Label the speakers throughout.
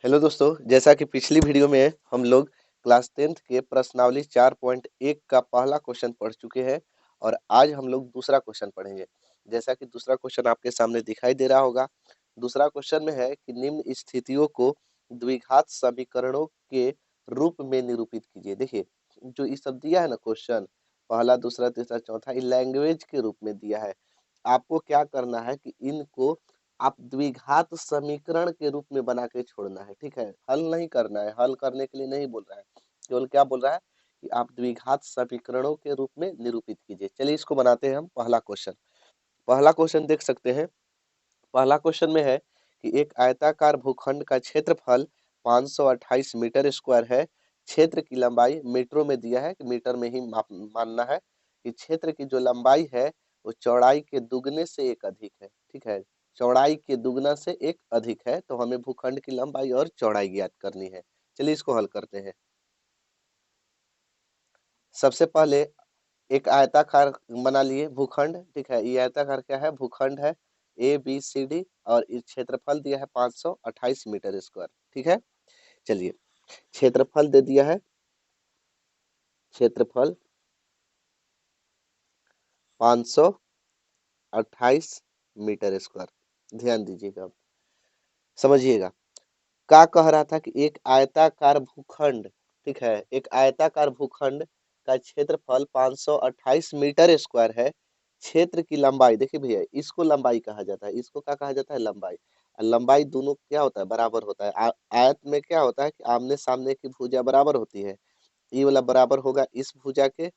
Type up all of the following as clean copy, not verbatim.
Speaker 1: Hello दोस्तों, जैसा कि पिछली वीडियो में हम लोग क्लास 10th के प्रश्नावली 4.1 का पहला क्वेश्चन पढ़ चुके हैं और आज हम लोग दूसरा क्वेश्चन पढ़ेंगे। जैसा कि दूसरा क्वेश्चन आपके सामने दिखाई दे रहा होगा। दूसरा क्वेश्चन में है कि निम्न स्थितियों को द्विघात समीकरणों के रूप में निरूपित कीजिए। देखिए, जो ये सब दिया है ना क्वेश्चन, पहला, दूसरा, तीसरा, चौथा, ये लैंग्वेज के रूप में दिया है। आपको क्या करना है कि इनको आप द्विघात समीकरण के रूप में बना के छोड़ना है। ठीक है, हल नहीं करना है, हल करने के लिए नहीं बोल रहा है, केवल क्या बोल रहा है कि आप द्विघात समीकरणों के रूप में निरूपित कीजिए। चलिए इसको बनाते हैं हम। पहला क्वेश्चन, पहला क्वेश्चन देख सकते हैं। पहला क्वेश्चन में है कि एक आयताकार भूखंड का क्षेत्रफल 528 मीटर स्क्वायर है। क्षेत्र की लंबाई मीटरों में दिया है कि मीटर में ही मानना है कि क्षेत्र की जो लंबाई है वो चौड़ाई के दुगने से एक अधिक है। ठीक है, चौड़ाई के दुगना से एक अधिक है, तो हमें भूखंड की लंबाई और चौड़ाई ज्ञात करनी है। चलिए इसको हल करते हैं। सबसे पहले एक आयताकार बना लिए भूखंड। ठीक है, ये आयताकार क्या है? भूखंड है। ए बी सी डी और इस क्षेत्रफल दिया है 528 मीटर स्क्वायर। ठीक है, चलिए क्षेत्रफल दे दिया है। क्षेत्रफल 528 मीटर स्क्वायर। ध्यान दीजिएगा, अब समझिएगा। क्या कह रहा था कि एक आयताकार भूखंड, ठीक है, एक आयताकार भूखंड का क्षेत्रफल 528 मीटर स्क्वायर है। क्षेत्र की लंबाई, देखिए भैया, इसको लंबाई कहा जाता है, इसको क्या कहा जाता है? लंबाई। और लंबाई दोनों क्या होता है? बराबर होता है। आयत में क्या होता है कि आमने सामने की भुजा बराबर होती है। ये वाला बराबर होगा इस भुजा के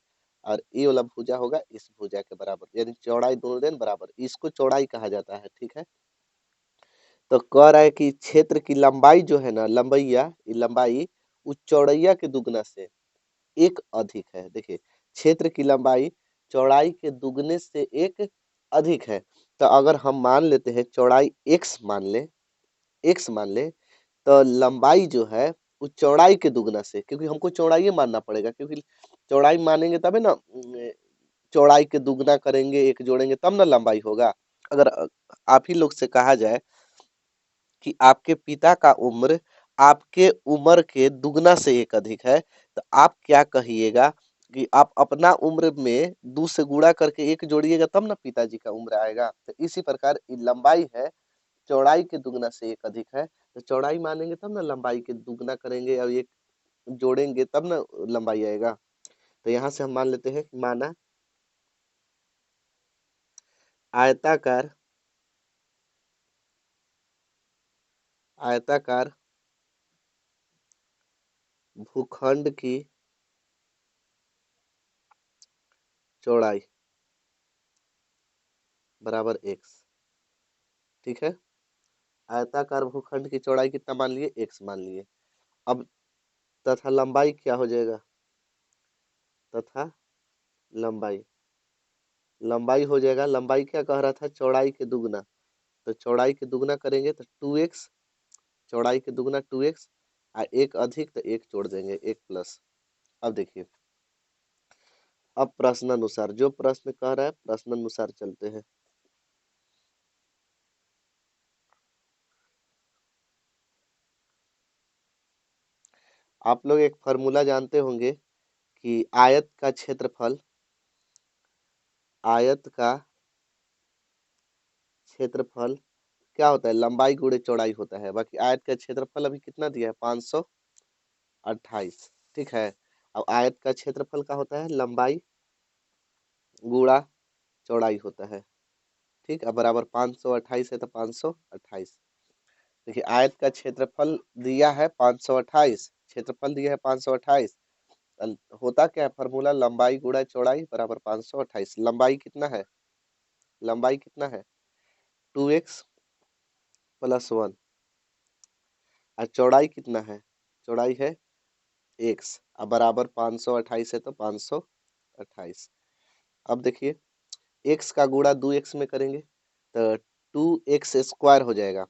Speaker 1: और ये वाला भुजा होगा इस भुजा के बराबर, यानी चौड़ाई दोनों दिन बराबर, इसको चौड़ाई कहा जाता है। ठीक है, तो कह रहा है कि क्षेत्र की लंबाई जो है ना, लंबैया, ये लंबाई उस चौड़ैया के दुगना से एक अधिक है। देखिए, क्षेत्र की लंबाई चौड़ाई के दुगने से एक अधिक है। तो अगर हम मान लेते हैं चौड़ाई x मान ले, x मान ले, तो लंबाई जो है वो चौड़ाई के दुगना से, क्योंकि हमको चौड़ाई मानना पड़ेगा, क्योंकि चौड़ाई मानेंगे तबे ना, चौड़ाई के दुगना करेंगे, एक जोड़ेंगे तब ना लंबाई होगा। अगर आप ही लोग से कहा जाए कि आपके पिता का उम्र आपके उम्र के दुगना से एक अधिक है, तो आप क्या कहिएगा कि आप अपना उम्र में 2 से गुणा करके एक जोड़िएगा तब ना पिताजी का उम्र आएगा। तो इसी प्रकार ये लंबाई है, चौड़ाई के दुगना से एक अधिक है, तो चौड़ाई मानेंगे तब ना लंबाई के दुगना करेंगे और एक जोड़ेंगे तब ना लंबाई आएगा। तो यहाँ से हम मान लेते हैं कि माना आयताकार आयताकार भूखंड की चौड़ाई बराबर x। ठीक है, आयताकार भूखंड की चौड़ाई कितना मान लिए? x मान लिए। अब तथा लंबाई क्या हो जाएगा? तथा लंबाई, लंबाई हो जाएगा, लंबाई क्या कह रहा था? चौड़ाई के दुगना, तो चौड़ाई के दुगना करेंगे तो 2x, चौड़ाई के दुगना 2x, एक अधिक तो एक जोड़ देंगे, एक प्लस। अब देखिए, अब प्रश्न अनुसार, जो प्रश्न कह रहा है प्रश्न अनुसार चलते हैं। आप लोग एक फॉर्मूला जानते होंगे कि आयत का क्षेत्रफल क्या होता है? लंबाई गुणे चौड़ाई होता है। बाकी आयत का क्षेत्रफल अभी कितना दिया है? 528। ठीक है, अब आयत का क्षेत्रफल का होता है लंबाई गुणा चौड़ाई होता है। ठीक, अब बराबर 528 है तो 528। देखिए, आयत का क्षेत्रफल दिया है 528, क्षेत्रफल दिया है 528। होता क्या है फॉर्मूला? लंबाई गुणा चौड़ाई बराबर 528। लंबाई कितना है? लंबाई कितना है? 2x plus 1। और चौड़ाई कितना है? चौड़ाई है x। अब बराबर 528 है तो 528। अब देखिए, x का गुणा 2x में करेंगे तो 2x स्क्वायर हो जाएगा।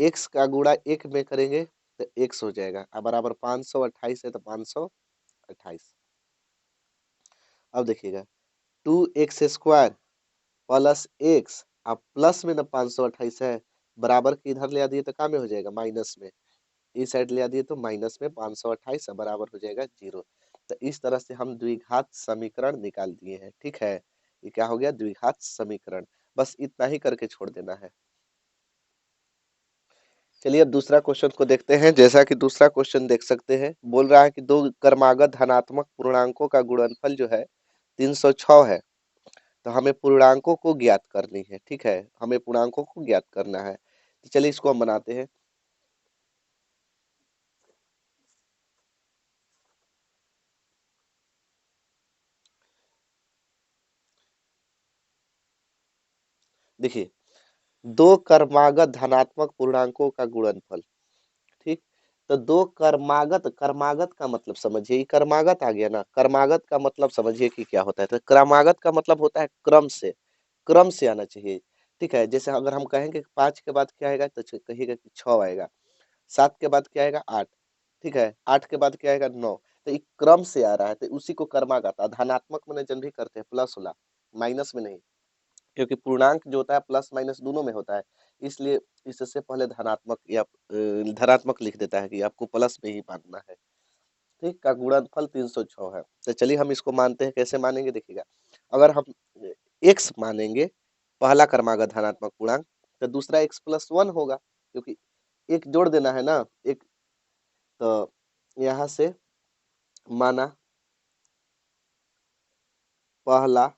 Speaker 1: x का गुणा 1 में करेंगे तो x हो जाएगा। अब बराबर 528 है तो 528। अब देखिएगा, 2x स्क्वायर प्लस x, अब प्लस में ना 528 है बराबर के इधर ले आ दिए तो क्या में हो जाएगा, माइनस में। इस साइड ले आ दिए तो माइनस में 528 बराबर हो जाएगा 0। तो इस तरह से हम द्विघात समीकरण निकाल दिए हैं। ठीक है, ये क्या हो गया, द्विघात समीकरण। बस इतना ही करके छोड़ देना है। चलिए अब दूसरा क्वेश्चन को देखते हैं। जैसा कि दूसरा क्वेश्चन देख सकते हैं, बोल रहा है कि दो क्रमागत धनात्मक पूर्णांकों का गुणनफल जो है 306 है। तो हमें पूर्णांकों को ज्ञात करनी है। ठीक है, हमें पूर्णांकों को ज्ञात करना है। तो चलिए इसको हम बनाते हैं। देखिए, दो क्रमागत धनात्मक पूर्णांकों का गुणनफल। ठीक, तो दो क्रमागत, क्रमागत का मतलब समझिए, ये क्रमागत आ गया ना, क्रमागत का मतलब समझिए कि क्या होता है। तो क्रमागत का मतलब होता है क्रम से, क्रम से आना चाहिए। ठीक है, जैसे अगर हम कहेंगे कि 5 के बाद क्या आएगा, तो कहिएगा कि 6 आएगा। 7 के बाद क्या आएगा, 8। ठीक है, 8 के बाद क्या आएगा, 9। तो ये क्रम से आ रहा है, तो उसी को क्रमागत। धनात्मक में जनरली करते हैं प्लस वाला, माइनस में नहीं, क्योंकि पूर्णांक जो होता है प्लस माइनस दोनों में होता है। इसलिए इससे पहले धनात्मक या धनात्मक लिख देता है कि आपको प्लस में ही मानना है। ठीक, का गुणनफल 306 है। तो चलिए हम इसको मानते हैं। कैसे मानेंगे देखिएगा, अगर हम x मानेंगे पहला क्रमागत धनात्मक पूर्णांक, तो दूसरा x+1 होगा, क्योंकि एक जोड़ देना है ना एक। तो यहाँ से माना पहला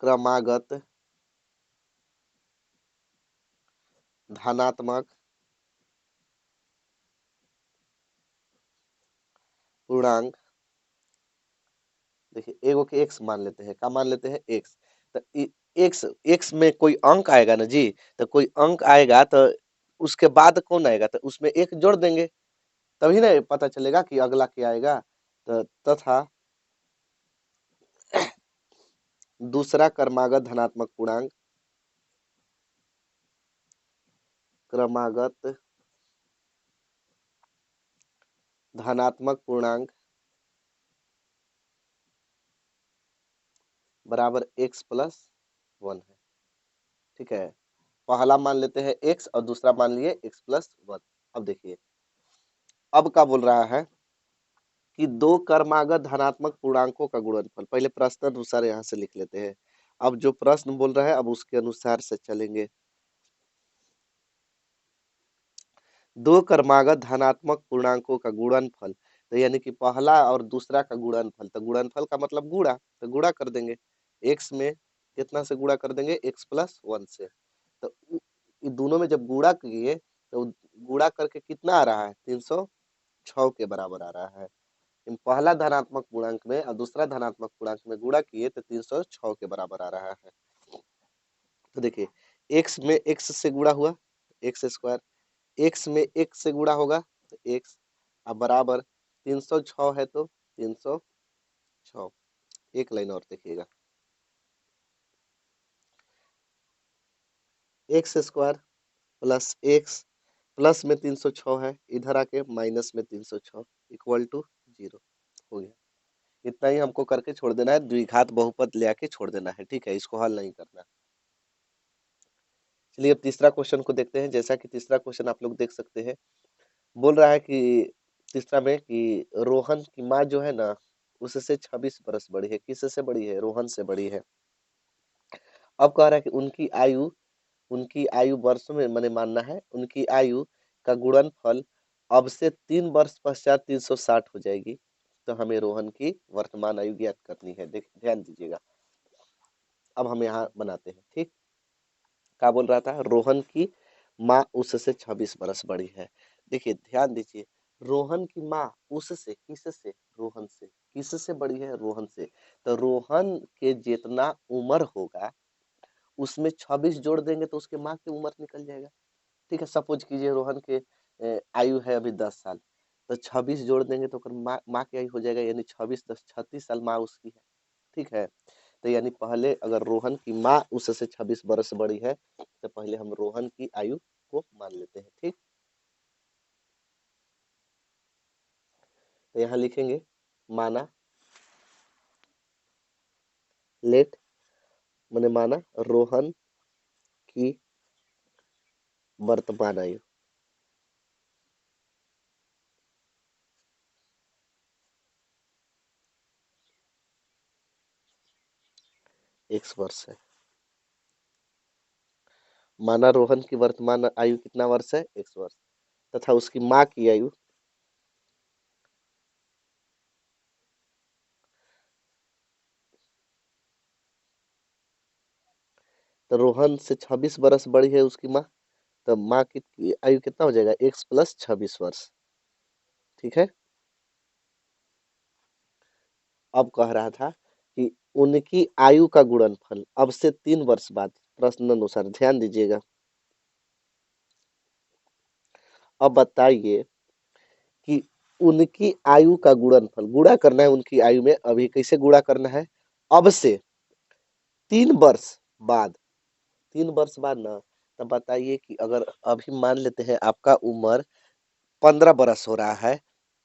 Speaker 1: क्रमागत धनात्मक पूर्णांक। देखिए एगो के x मान लेते हैं, क्या मान लेते हैं, x। तो x, x में कोई अंक आएगा ना जी, तो कोई अंक आएगा तो उसके बाद कौन आएगा, तो उसमें एक जोड़ देंगे, तभी ना पता चलेगा कि अगला क्या आएगा। तो तथा दूसरा क्रमागत धनात्मक पूर्णांक, क्रमागत धनात्मक पूर्णांक बराबर x+1 है। ठीक है, पहला मान लेते हैं x और दूसरा मान लिए x+1। अब देखिए, अब क्या बोल रहा है कि दो क्रमागत धनात्मक पूर्णांकों का गुणनफल। पहले प्रश्न अनुसार यहाँ से लिख लेते हैं। अब जो प्रश्न बोल रहा है अब उसके अनुसार से चलेंगे। दो क्रमागत धनात्मक पूर्णांकों का गुणनफल, तो यानी कि पहला और दूसरा का गुणनफल। तो गुणनफल का मतलब गुणा, तो गुणा कर देंगे। x में कितना से गुणा कर देंगे, x+1 से। तो ये दोनों में जब गुणा किए तो गुणा करके कितना आ रहा है, 306 के बराबर आ रहा है। इन पहला धनात्मक पूर्णांक में और दूसरा धनात्मक पूर्णांक में गुणा किए तो 306 के बराबर आ रहा है। तो देखिए, x में x से गुणा हुआ, x²। x में x से गुणा होगा तो x, अब बराबर 306 है तो 306। एक लाइन और देखिएगा, x² प्लस x प्लस में 306 है, इधर आके माइनस में 306 इक्वल टू 0 हो गया। इतना ही हमको करके छोड़ देना है, द्विघात बहुपद ले आके छोड़ देना है। ठीक है, इसको हल नहीं करना। चलिए अब तीसरा क्वेश्चन को देखते हैं। जैसा कि तीसरा क्वेश्चन आप लोग देख सकते हैं, बोल रहा है कि तीसरा में कि रोहन की माँ जो है ना, उससे 26 बरस बड़ी है। किससे बड़ी है, रोहन से बड़ी है। अब कह रहा है कि उनकी आयु वर्षों में मैंने मानना है, उनकी आयु का गुणनफल अब से 3 वर्ष पश्चात 360 हो जाएगी। तो हमें रोहन की वर्तमान आयु ज्ञात करनी है। देख ध्यान दीजिएगा, अब हम यहाँ बनाते हैं। ठीक, क्या बोल रहा था, रोहन की माँ उससे 26 बरस बड़ी है। देखिए ध्यान दीजिए, रोहन की माँ उससे, किससे, रोहन से, किससे बड़ी है, रोहन से। तो रोहन के जितना उम्र होगा उसमें 26 जोड़ देंगे तो उसके माँ की उम्र निकल जाएगा। ठीक है, सपोज कीजिए रोहन के आयु है अभी 10 साल, तो 26 जोड़ देंगे तो माँ की आयु हो जाएगा, यानी 26 + 10 36 साल माँ उसकी है। ठीक है, तो यानी पहले अगर रोहन की माँ उससे 26 बरस बड़ी है तो पहले हम रोहन की आयु को मान लेते हैं। ठीक, तो यहाँ लिखेंगे माना, लेट मैंने माना रोहन की वर्तमान आयु। एक्स वर्ष है। माना रोहन की वर्तमान आयु कितना वर्ष है? एक्स वर्ष। तथा उसकी माँ की आयु तो रोहन से 26 वर्ष बड़ी है उसकी माँ। तो माँ की आयु कितना हो जाएगा? एक्स प्लस 26 वर्ष। ठीक है। अब कह रहा था कि उनकी आयु का गुणनफल अब से 3 वर्ष बाद, प्रश्न अनुसार ध्यान दीजिएगा। अब बताइए कि उनकी आयु का गुणनफल, गुणा करना है उनकी आयु में। अभी कैसे गुणा करना है? अब से 3 वर्ष बाद, 3 वर्ष बाद ना। तब बताइए कि अगर अभी मान लेते हैं आपका उम्र 15 वर्ष हो रहा है,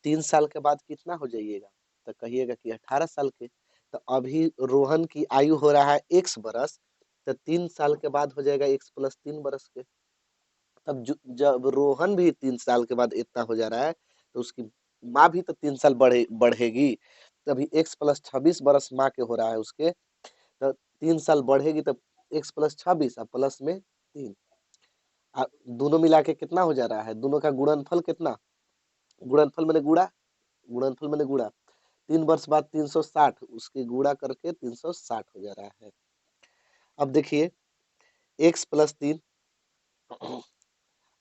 Speaker 1: 3 साल के बाद कितना हो जाइएगा? तो कहिएगा कि 18 साल के। तो अभी रोहन की आयु हो रहा है एक्स बरस, तो 3 साल के बाद हो जाएगा एक्स प्लस 3 बरस के। तब जब रोहन भी 3 साल के बाद इतना हो जा रहा है, तो उसकी माँ भी तो 3 साल बढ़ेगी। तभी एक्स प्लस 26 बरस माँ के हो रहा है उसके। तो 3 साल बढ़ेगी, तब एक्स प्लस 26 और प्लस में 3, दोनों मिला के कितना हो जा रहा है? दोनों का गुणनफल कितना? गुणनफल मैंने गुणा, गुणनफल मैंने गुणा। 3 वर्ष बाद 360, उसकी गुणा करके 360 हो जा रहा है। अब देखिए, एक्स प्लस 3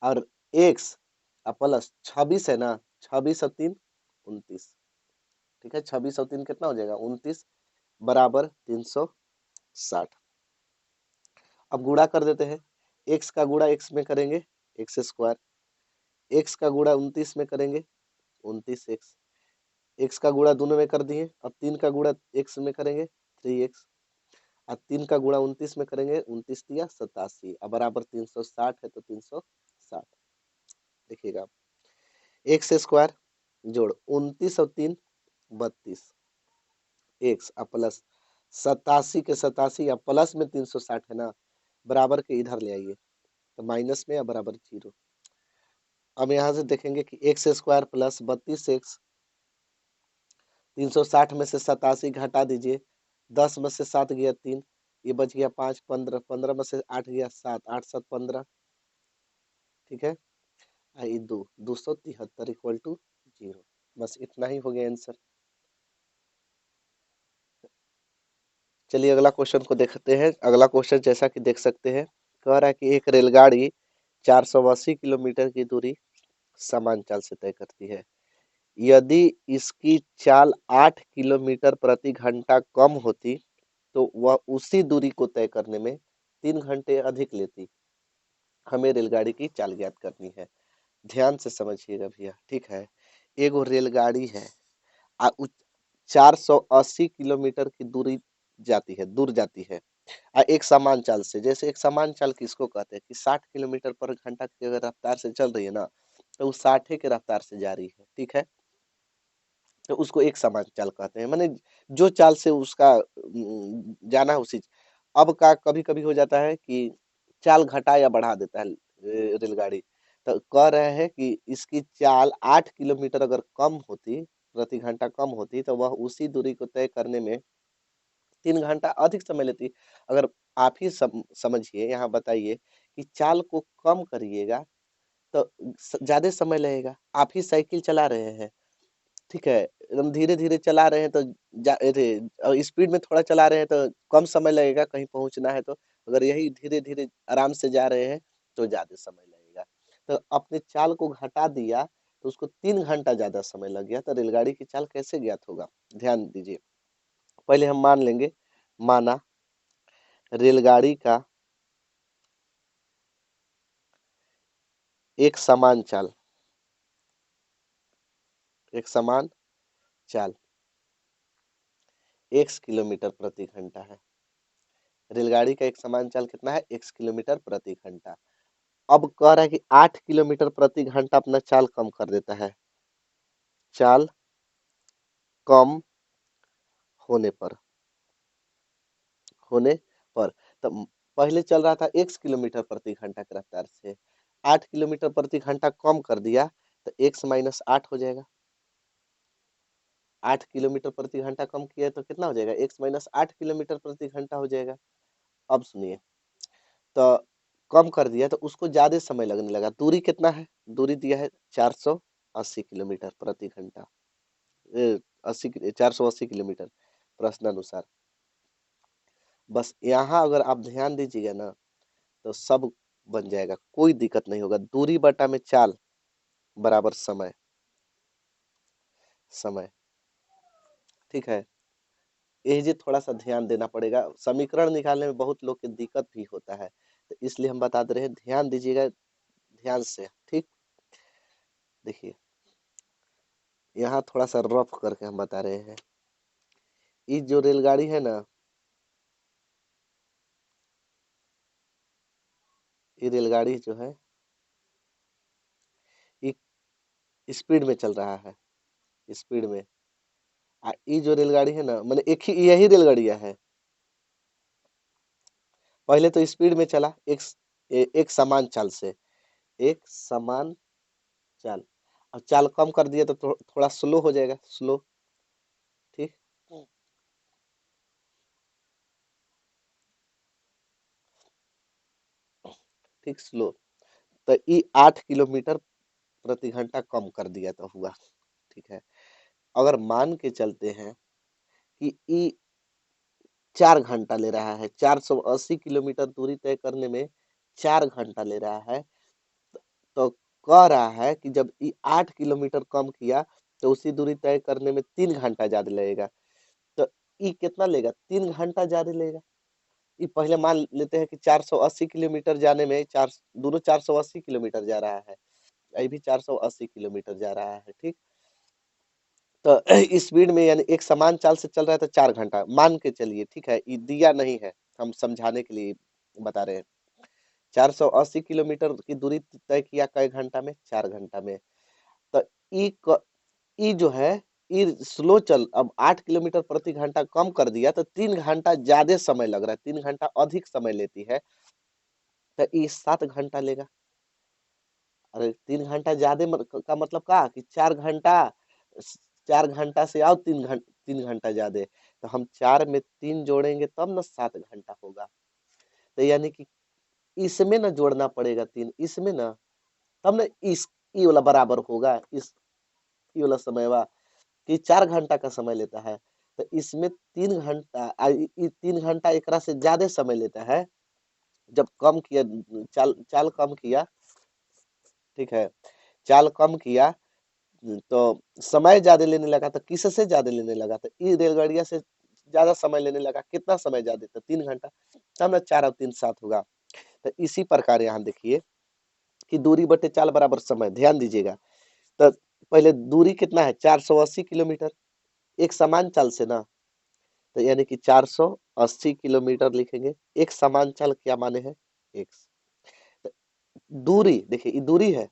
Speaker 1: और एक्स प्लस 26 है ना, 26 और 3 29। ठीक है, 26 और 3 कितना हो जाएगा? 29 बराबर 360। अब गुणा कर देते हैं। एक्स का गुणा एक्स में करेंगे, एक्स स्क्वायर। एक्स का गुणा 29 में करेंगे, 29x। एक्स का गुणा दोनों में कर दिए। अब 3 का गुणा एक्स में करेंगे, 3x। और 3 का गुणा 29 में करेंगे, 29 दिया 87। अब बराबर 360 है, तो 360। देखिएगा, एक्स स्क्वायर जोड़ 29 और 3 32, एक्स प्लस 87 के 87 या प्लस में 360 है ना, बराबर के इधर ले आइए, तो माइनस में या बराबर 0। अब यहाँ से देखेंगे कि एक्स स्क्वायर प्लस 32x, 360 में से 87 घटा दीजिए, 10 में से 7 गया 3, ये बच गया 5, 15, 15 में से 8 गया 7, 8 7 15। ठीक है, आई 273 इक्वल टू 0। बस इतना ही हो गया आंसर। चलिए अगला क्वेश्चन को देखते हैं। अगला क्वेश्चन जैसा कि देख सकते हैं, कह रहा है कि एक रेलगाड़ी 480 किलोमीटर की दूरी समान चाल से तय करती है। यदि इसकी चाल 8 किलोमीटर प्रति घंटा कम होती, तो वह उसी दूरी को तय करने में 3 घंटे अधिक लेती। हमें रेलगाड़ी की चाल ज्ञात करनी है। ध्यान से समझिएगा भैया, ठीक है। एगो रेलगाड़ी है, 480 किलोमीटर की दूरी जाती है, दूर जाती है। एक समान चाल से, जैसे एक समान चाल किसको कहते हैं कि 60 किलोमीटर पर घंटा की अगर रफ्तार से चल रही है ना, तो वो 60 के रफ्तार से जा रही है। ठीक है, तो उसको एक समान चाल कहते हैं। माने जो चाल से उसका जाना है उसी। अब का कभी कभी हो जाता है कि चाल घटा या बढ़ा देता है रेलगाड़ी। तो कह रहे हैं कि इसकी चाल 8 किलोमीटर अगर कम होती, प्रति घंटा कम होती, तो वह उसी दूरी को तय करने में 3 घंटा अधिक समय लेती। अगर आप ही समझिए, यहाँ बताइए कि चाल को कम करिएगा तो ज्यादा समय लगेगा। आप ही साइकिल चला रहे हैं, ठीक है, एकदम धीरे धीरे चला रहे हैं तो स्पीड में थोड़ा चला रहे हैं तो कम समय लगेगा कहीं पहुंचना है तो। अगर यही धीरे धीरे आराम से जा रहे हैं तो ज्यादा समय लगेगा। तो अपने चाल को घटा दिया, तो उसको 3 घंटा ज्यादा समय लग गया। तो रेलगाड़ी की चाल कैसे ज्ञात होगा? ध्यान दीजिए। पहले हम मान लेंगे, माना रेलगाड़ी का एक समान चाल, एक समान चाल x किलोमीटर प्रति घंटा है। रेलगाड़ी का एक समान चाल कितना है? x किलोमीटर प्रति घंटा। अब कह रहा है कि 8 किलोमीटर प्रति घंटा अपना चाल कम कर देता है। चाल कम होने पर, होने पर। तो पहले चल रहा था x किलोमीटर प्रति घंटा की रफ्तार से, 8 किलोमीटर प्रति घंटा कम कर दिया तो x माइनस 8 हो जाएगा। 8 किलोमीटर प्रति घंटा कम किया तो कितना हो जाएगा, x माइनस 8 किलोमीटर प्रति घंटा हो जाएगा। अब सुनिए, तो कम कर दिया तो उसको ज्यादा समय लगने लगा। दूरी कितना है, दूरी दिया है 480 किलोमीटर प्रति घंटा, 480 किलोमीटर प्रश्नानुसार। बस यहाँ अगर आप ध्यान दीजिएगा ना तो सब बन जाएगा, कोई दिक्कत नहीं होगा। दूरी बटा में चाल बराबर समय, समय, ठीक है। ये थोड़ा सा ध्यान देना पड़ेगा, समीकरण निकालने में बहुत लोग के दिक्कत भी होता है, तो इसलिए हम बता दे रहे हैं, ध्यान दीजिएगा ध्यान से, ठीक। देखिए यहाँ थोड़ा सा रफ करके हम बता रहे हैं। ये जो रेलगाड़ी है ना, ये रेलगाड़ी जो है ये स्पीड में चल रहा है, स्पीड में। ये जो रेलगाड़ी है ना, मतलब एक ही यही रेलगाड़िया है। पहले तो स्पीड में चला, एक समान चाल से, एक समान चाल। अब चाल कम कर दिया तो थोड़ा स्लो हो जाएगा, स्लो, ठीक। ठीक, स्लो। तो ये 8 किलोमीटर प्रति घंटा कम कर दिया तो हुआ, ठीक है। अगर मान के चलते हैं कि ये 4 घंटा ले रहा है, 480 किलोमीटर दूरी तय करने में 4 घंटा ले रहा है, तो कह रहा है कि जब ये 8 किलोमीटर कम किया तो उसी दूरी तय करने में 3 घंटा ज्यादा लगेगा। तो ये कितना लेगा, 3 घंटा ज्यादा लेगा। ये पहले मान लेते हैं कि 480 किलोमीटर जाने में, चार दोनों 480 किलोमीटर जा रहा है, ये भी 480 किलोमीटर जा रहा है, ठीक। तो स्पीड में यानी एक समान चाल से चल रहा है तो 4 घंटा मान के चलिए, ठीक है। ये दिया नहीं है, हम समझाने के लिए बता रहे हैं। 480 किलोमीटर की दूरी तय किया कई घंटा में, 4 घंटा में। तो ई जो है, ई स्लो चल, अब 8 किलोमीटर प्रति घंटा कम कर दिया तो 3 घंटा ज्यादा समय लग रहा है, 3 घंटा अधिक समय लेती है, तो ई 7 घंटा लेगा। अरे 3 घंटा ज्यादा का मतलब का कि 4 घंटा, 4 घंटा से आओ 3 घंटा, 3 घंटा ज्यादा। तो हम 4 में 3 जोड़ेंगे तब ना 7 घंटा होगा। तो यानी कि इसमें ना जोड़ना पड़ेगा 3, इसमें ना, तब ना इस ई वाला बराबर होगा, इस ई वाला समय बा कि 4 घंटा का समय लेता है, तो इसमें 3 घंटा, 3 घंटा एकरा से ज्यादा समय लेता है। जब कम किया, चाल चाल कम किया, ठीक है, चाल कम किया तो समय ज्यादा लेने लगा, तो किससे ज्यादा लेने लगा, तो ई रेलगाड़िया से ज्यादा समय लेने लगा। कितना समय ज्यादा, तो 3 घंटा, तब ना 4 और 3 7 होगा। तो इसी प्रकार यहाँ देखिए कि दूरी बटे चाल बराबर समय, ध्यान दीजिएगा। तो पहले दूरी कितना है, 480 किलोमीटर, एक समान चाल से ना, तो यानी कि 480 किलोमीटर लिखेंगे। एक समान चाल क्या माने हैं, एक्स। दूरी देखिए, ये दूरी है,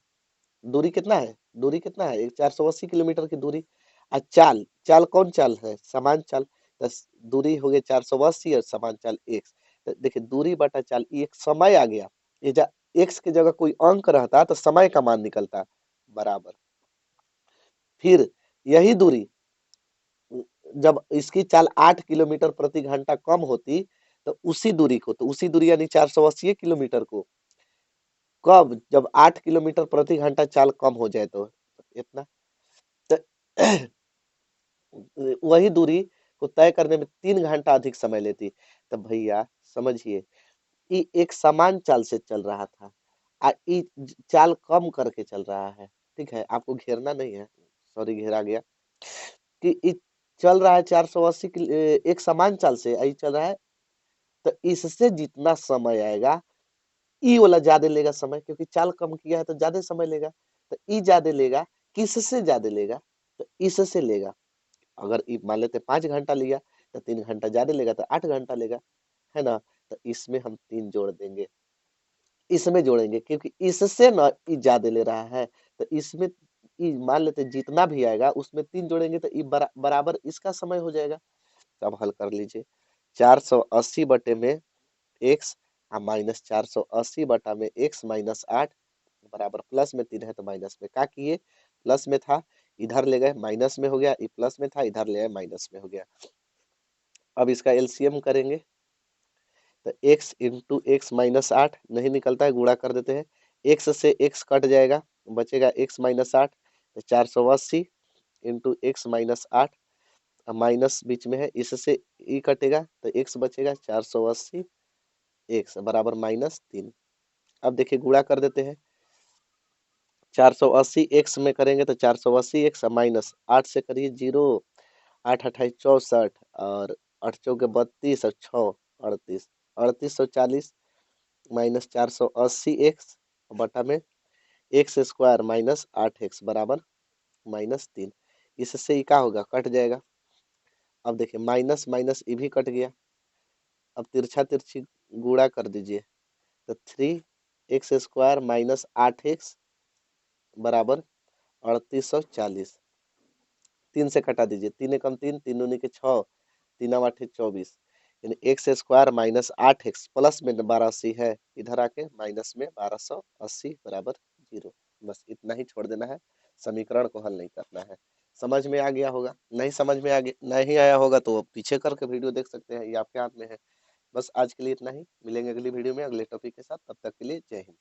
Speaker 1: दूरी कितना है, दूरी कितना है, एक 480 किलोमीटर की दूरी। चाल, चाल कौन चाल है, समान चाल। तो दूरी हो गई 480 और समान चाल एक्स। तो देखिए दूरी बटा चाल, ये एक समय आ गया, ये एक्स की जगह कोई अंक रहता तो समय का मान निकलता, बराबर। फिर यही दूरी, जब इसकी चाल 8 किलोमीटर प्रति घंटा कम होती, तो उसी दूरी को, तो उसी दूरी यानी 480 किलोमीटर को, कब, जब 8 किलोमीटर प्रति घंटा चाल कम हो जाए तो इतना। तो वही दूरी को तय करने में 3 घंटा अधिक समय लेती। तो भैया समझिए, ये एक समान चाल से चल रहा था, ये चाल कम करके चल रहा है, ठीक है। आपको घेरना नहीं है, सॉरी घेरा गया, कि ये चल रहा है 480 एक समान चाल से, ये चल रहा है। तो इससे जितना समय आएगा, ई वाला ज्यादा लेगा समय, क्योंकि चाल कम किया है तो ज्यादा समय लेगा। तो ई ज्यादा लेगा, किससे ज्यादा लेगा, तो इससे लेगा। अगर मान लेते 5 घंटा लिया तो 3 घंटा ज्यादा लेगा, तो 8 घंटा लेगा, है ना। तो इसमें हम 3 जोड़ देंगे, इसमें जोड़ेंगे, क्योंकि इससे ना ई ज्यादा ले रहा है। तो इसमें ई मान लेते जितना भी आएगा उसमें 3 जोड़ेंगे तो ई बराबर इसका समय हो जाएगा। तो अब हल कर लीजिए, 480 बटे में एक्स माइनस 480 बटा में एक्स माइनस 8 बराबर प्लस में 3 है तो माइनस में। क्या किए, प्लस में था इधर ले गए माइनस में हो गया, ये प्लस में था इधर ले आए माइनस में हो गया। अब इसका एलसीएम करेंगे तो x इंटू एक्स माइनस 8 नहीं निकलता है, गुणा कर देते हैं। x से x कट जाएगा, बचेगा x माइनस 8 तो 480 इंटू एक्स माइनस 8 माइनस बीच में है, इससे ई कटेगा तो x बचेगा 480 x बराबर माइनस 3। अब देखिए गुणा कर देते हैं, 480 x में करेंगे तो 480 x माइनस 8 से करिए 0, 8 अट्ठाईस 64 और 8 चौके 32 और 6 38, 3840 माइनस 480 x बटा में एक्स स्क्वायर माइनस 8x बराबर माइनस 3। इससे ही क्या होगा, कट जाएगा। अब देखिए माइनस माइनस ये भी कट गया। अब तिरछा तिरछी गुणा कर दीजिए तो 3x स्क्वायर माइनस 8x बराबर 3840। 3 से कटा दीजिए, 3 एकम 3, 3 दूनी के 6, 3 आठ 24, यानी x square minus 8x plus में 1280 है, इधर आके माइनस में 1280 बराबर 0। बस इतना ही छोड़ देना है, समीकरण को हल नहीं करना है। समझ में आ गया होगा, नहीं समझ में आ गया नहीं आया होगा तो पीछे करके वीडियो देख सकते हैं, ये आपके हाथ में है। बस आज के लिए इतना ही, मिलेंगे अगली वीडियो में अगले टॉपिक के साथ, तब तक के लिए जय हिंद।